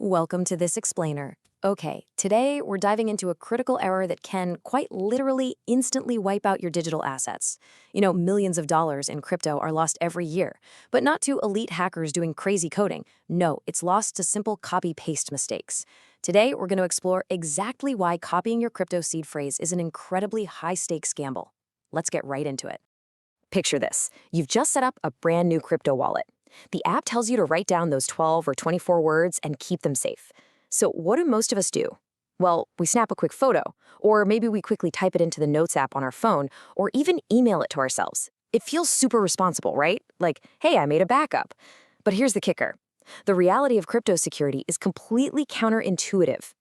Welcome to this explainer. Okay, today we're diving into a critical error that can quite literally instantly wipe out your digital assets. Millions of dollars in crypto are lost every year, but not to elite hackers doing crazy coding. No, it's lost to simple copy-paste mistakes. Today, we're going to explore exactly why copying your crypto seed phrase is an incredibly high-stakes gamble. Let's get right into it. Picture this. You've just set up a brand new crypto wallet. The app tells you to write down those 12 or 24 words and keep them safe. So what do most of us do? Well, we snap a quick photo, or maybe we quickly type it into the Notes app on our phone, or even email it to ourselves. It feels super responsible, right? Like, hey, I made a backup. But here's the kicker. The reality of crypto security is completely counterintuitive.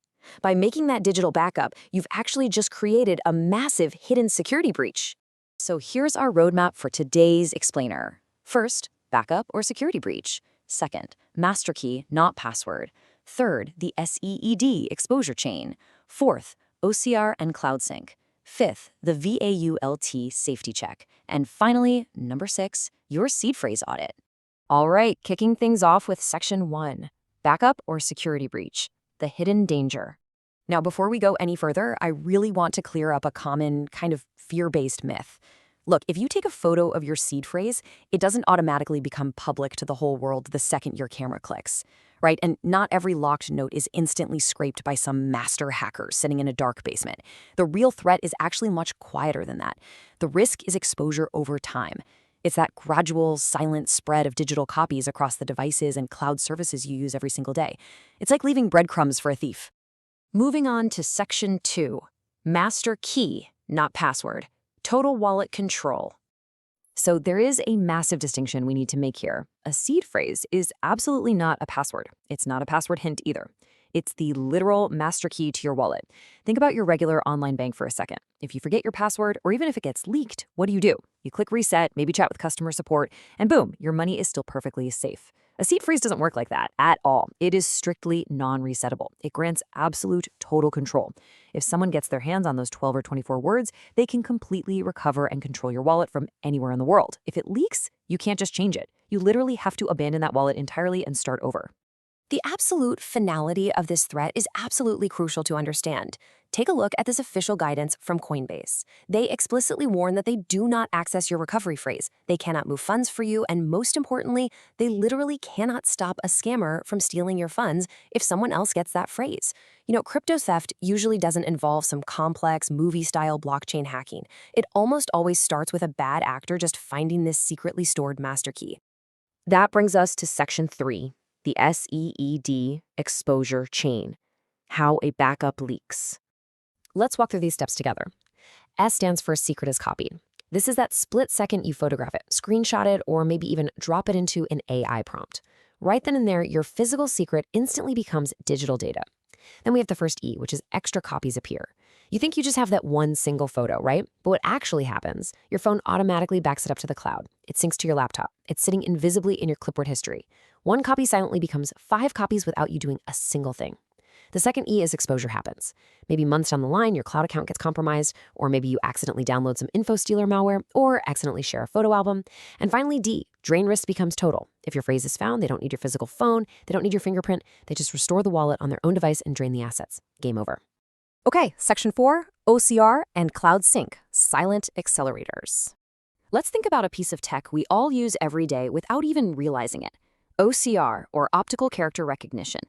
By making that digital backup, you've actually just created a massive hidden security breach. So here's our roadmap for today's explainer. First, backup or security breach. Second, master key, not password. Third, the S.E.E.D exposure chain. Fourth, OCR and cloud sync. Fifth, the V.A.U.L.T safety check. And finally, number 6, your seed phrase audit. All right, kicking things off with section 1, backup or security breach, the hidden danger. Now, before we go any further, I really want to clear up a common kind of fear-based myth. Look, if you take a photo of your seed phrase, it doesn't automatically become public to the whole world the second your camera clicks, right? And not every locked note is instantly scraped by some master hacker sitting in a dark basement. The real threat is actually much quieter than that. The risk is exposure over time. It's that gradual, silent spread of digital copies across the devices and cloud services you use every single day. It's like leaving breadcrumbs for a thief. Moving on to section 2, master key, not password. Total wallet control. So there is a massive distinction we need to make here. A seed phrase is absolutely not a password. It's not a password hint either. It's the literal master key to your wallet. Think about your regular online bank for a second. If you forget your password, or even if it gets leaked, what do? You click reset, maybe chat with customer support, and boom, your money is still perfectly safe. A seed phrase doesn't work like that at all. It is strictly non-resettable. It grants absolute total control. If someone gets their hands on those 12 or 24 words, they can completely recover and control your wallet from anywhere in the world. If it leaks, you can't just change it. You literally have to abandon that wallet entirely and start over. The absolute finality of this threat is absolutely crucial to understand. Take a look at this official guidance from Coinbase. They explicitly warn that they do not access your recovery phrase. They cannot move funds for you, and most importantly, they literally cannot stop a scammer from stealing your funds if someone else gets that phrase. Crypto theft usually doesn't involve some complex movie-style blockchain hacking. It almost always starts with a bad actor just finding this secretly stored master key. That brings us to section 3. The S.E.E.D exposure chain, how a backup leaks. Let's walk through these steps together. S stands for secret is copied. This is that split second you photograph it, screenshot it, or maybe even drop it into an AI prompt. Right then and there, your physical secret instantly becomes digital data. Then we have the first E, which is extra copies appear. You think you just have that one single photo, right? But what actually happens, your phone automatically backs it up to the cloud. It syncs to your laptop. It's sitting invisibly in your clipboard history. One copy silently becomes 5 copies without you doing a single thing. The second E is exposure happens. Maybe months down the line, your cloud account gets compromised, or maybe you accidentally download some info stealer malware, or accidentally share a photo album. And finally, D, drain risk becomes total. If your phrase is found, they don't need your physical phone, they don't need your fingerprint, they just restore the wallet on their own device and drain the assets. Game over. Okay, section 4, OCR and cloud sync, silent accelerators. Let's think about a piece of tech we all use every day without even realizing it. OCR, or optical character recognition.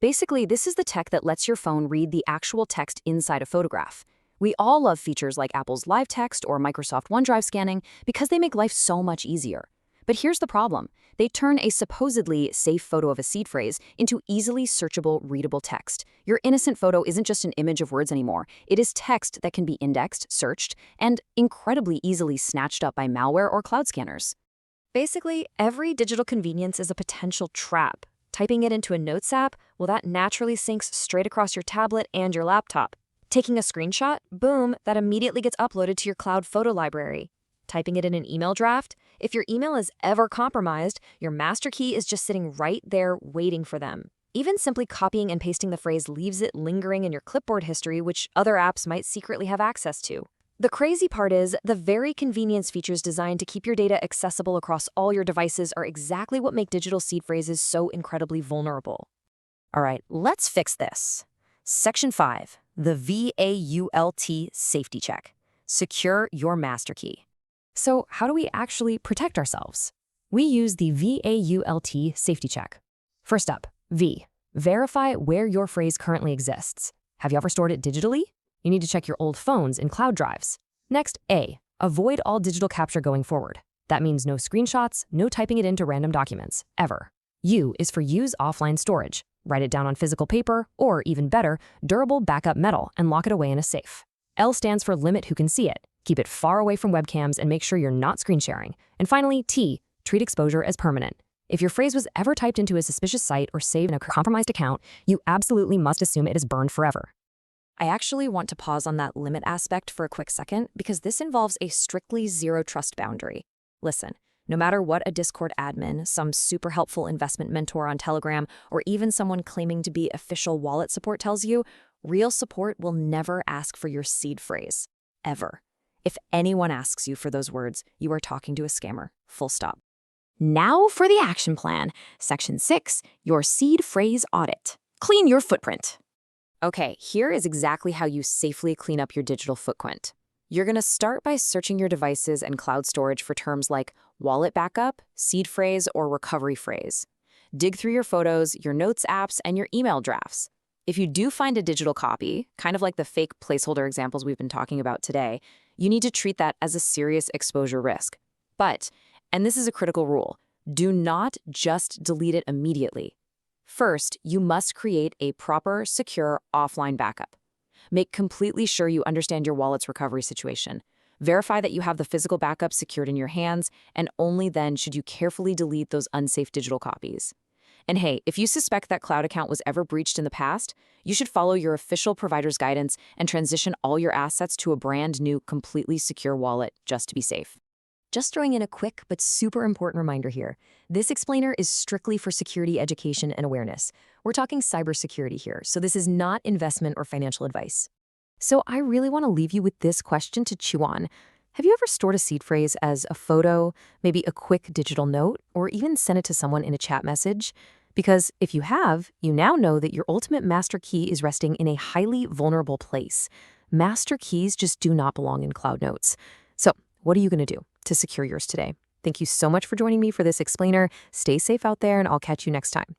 Basically, this is the tech that lets your phone read the actual text inside a photograph. We all love features like Apple's Live Text or Microsoft OneDrive scanning because they make life so much easier. But here's the problem. They turn a supposedly safe photo of a seed phrase into easily searchable, readable text. Your innocent photo isn't just an image of words anymore. It is text that can be indexed, searched, and incredibly easily snatched up by malware or cloud scanners. Basically, every digital convenience is a potential trap. Typing it into a Notes app, well, that naturally syncs straight across your tablet and your laptop. Taking a screenshot, boom, that immediately gets uploaded to your cloud photo library. Typing it in an email draft, if your email is ever compromised, your master key is just sitting right there waiting for them. Even simply copying and pasting the phrase leaves it lingering in your clipboard history, which other apps might secretly have access to. The crazy part is, the very convenience features designed to keep your data accessible across all your devices are exactly what make digital seed phrases so incredibly vulnerable. All right, let's fix this. Section 5, the V.A.U.L.T safety check. Secure your master key. So how do we actually protect ourselves? We use the V.A.U.L.T safety check. First up, V. Verify where your phrase currently exists. Have you ever stored it digitally? You need to check your old phones and cloud drives. Next, A. Avoid all digital capture going forward. That means no screenshots, no typing it into random documents, ever. U is for use offline storage. Write it down on physical paper, or even better, durable backup metal and lock it away in a safe. L stands for limit who can see it. Keep it far away from webcams and make sure you're not screen sharing. And finally, T, treat exposure as permanent. If your phrase was ever typed into a suspicious site or saved in a compromised account, you absolutely must assume it is burned forever. I actually want to pause on that limit aspect for a quick second because this involves a strictly zero trust boundary. Listen, no matter what a Discord admin, some super helpful investment mentor on Telegram, or even someone claiming to be official wallet support tells you, real support will never ask for your seed phrase. Ever. If anyone asks you for those words, you are talking to a scammer. Full stop. Now for the action plan. Section 6, your seed phrase audit. Clean your footprint. Okay, here is exactly how you safely clean up your digital footprint. You're going to start by searching your devices and cloud storage for terms like wallet backup, seed phrase, or recovery phrase. Dig through your photos, your notes apps, and your email drafts. If you do find a digital copy, kind of like the fake placeholder examples we've been talking about today, you need to treat that as a serious exposure risk. But, and this is a critical rule, do not just delete it immediately. First, you must create a proper, secure offline backup. Make completely sure you understand your wallet's recovery situation. Verify that you have the physical backup secured in your hands, and only then should you carefully delete those unsafe digital copies. And hey, if you suspect that cloud account was ever breached in the past, you should follow your official provider's guidance and transition all your assets to a brand new, completely secure wallet just to be safe. Just throwing in a quick but super important reminder here. This explainer is strictly for security education and awareness. We're talking cybersecurity here, so this is not investment or financial advice. So I really want to leave you with this question to chew on. Have you ever stored a seed phrase as a photo, maybe a quick digital note, or even sent it to someone in a chat message? Because if you have, you now know that your ultimate master key is resting in a highly vulnerable place. Master keys just do not belong in cloud notes. So what are you going to do to secure yours today? Thank you so much for joining me for this explainer. Stay safe out there, and I'll catch you next time.